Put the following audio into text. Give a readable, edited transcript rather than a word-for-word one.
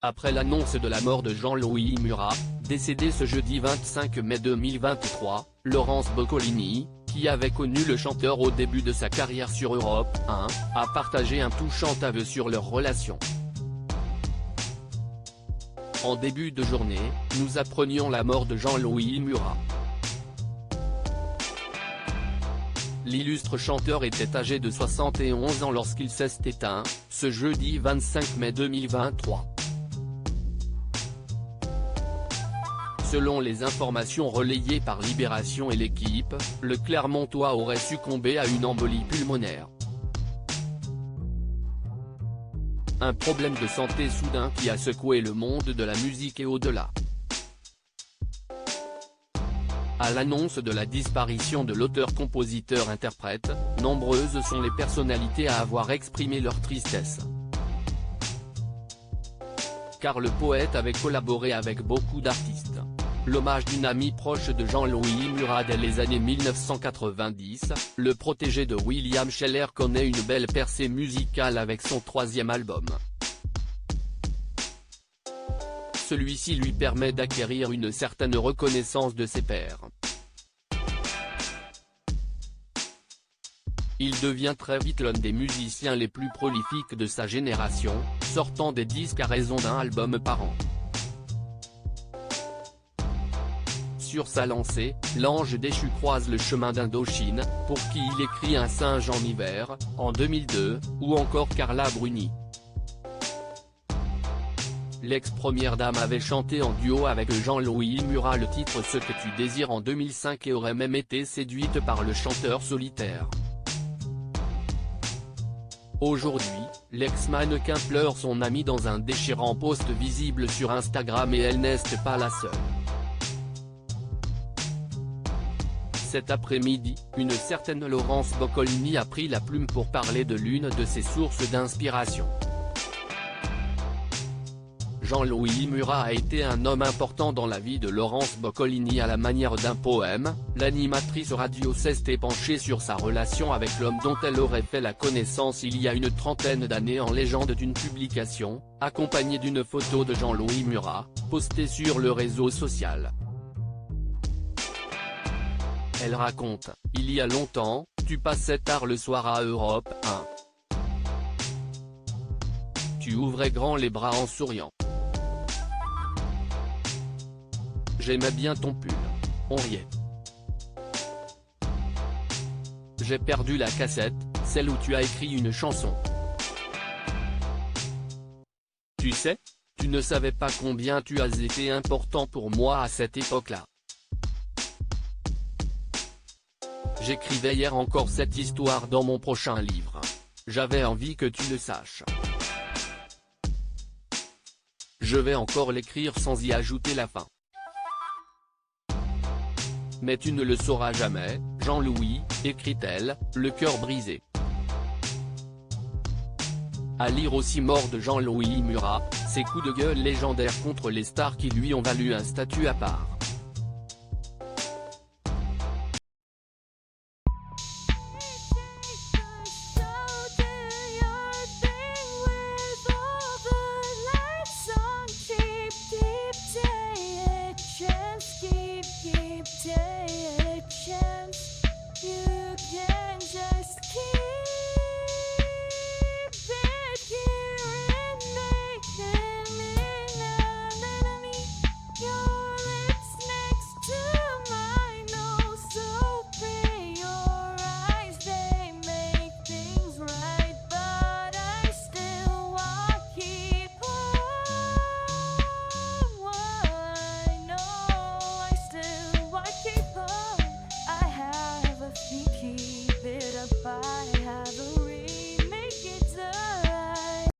Après l'annonce de la mort de Jean-Louis Murat, décédé ce jeudi 25 mai 2023, Laurence Boccolini, qui avait connu le chanteur au début de sa carrière sur Europe 1, a partagé un touchant aveu sur leur relation. En début de journée, nous apprenions la mort de Jean-Louis Murat. L'illustre chanteur était âgé de 71 ans lorsqu'il s'est éteint, ce jeudi 25 mai 2023. Selon les informations relayées par Libération et l'Équipe, le Clermontois aurait succombé à une embolie pulmonaire. Un problème de santé soudain qui a secoué le monde de la musique et au-delà. À l'annonce de la disparition de l'auteur-compositeur-interprète, nombreuses sont les personnalités à avoir exprimé leur tristesse. Car le poète avait collaboré avec beaucoup d'artistes. L'hommage d'une amie proche de Jean-Louis Murat dès les années 1990, le protégé de William Scheller connaît une belle percée musicale avec son troisième album. Celui-ci lui permet d'acquérir une certaine reconnaissance de ses pairs. Il devient très vite l'un des musiciens les plus prolifiques de sa génération, sortant des disques à raison d'un album par an. Sur sa lancée, l'ange déchu croise le chemin d'Indochine, pour qui il écrit Un singe en hiver, en 2002, ou encore Carla Bruni. L'ex-première dame avait chanté en duo avec Jean-Louis Murat le titre Ce que tu désires en 2005 et aurait même été séduite par le chanteur solitaire. Aujourd'hui, l'ex-mannequin pleure son ami dans un déchirant post visible sur Instagram et elle n'est pas la seule. Cet après-midi, une certaine Laurence Boccolini a pris la plume pour parler de l'une de ses sources d'inspiration. Jean-Louis Murat a été un homme important dans la vie de Laurence Boccolini à la manière d'un poème. L'animatrice radio s'est penchée sur sa relation avec l'homme dont elle aurait fait la connaissance il y a une trentaine d'années en légende d'une publication, accompagnée d'une photo de Jean-Louis Murat, postée sur le réseau social. Elle raconte, il y a longtemps, tu passais tard le soir à Europe 1. Tu ouvrais grand les bras en souriant. J'aimais bien ton pull. On riait. J'ai perdu la cassette, celle où tu as écrit une chanson. Tu sais, tu ne savais pas combien tu as été important pour moi à cette époque-là. J'écrivais hier encore cette histoire dans mon prochain livre. J'avais envie que tu le saches. Je vais encore l'écrire sans y ajouter la fin. Mais tu ne le sauras jamais, Jean-Louis, écrit-elle, le cœur brisé. À lire aussi Mort de Jean-Louis Murat, ses coups de gueule légendaires contre les stars qui lui ont valu un statut à part. Keep taking a chance. You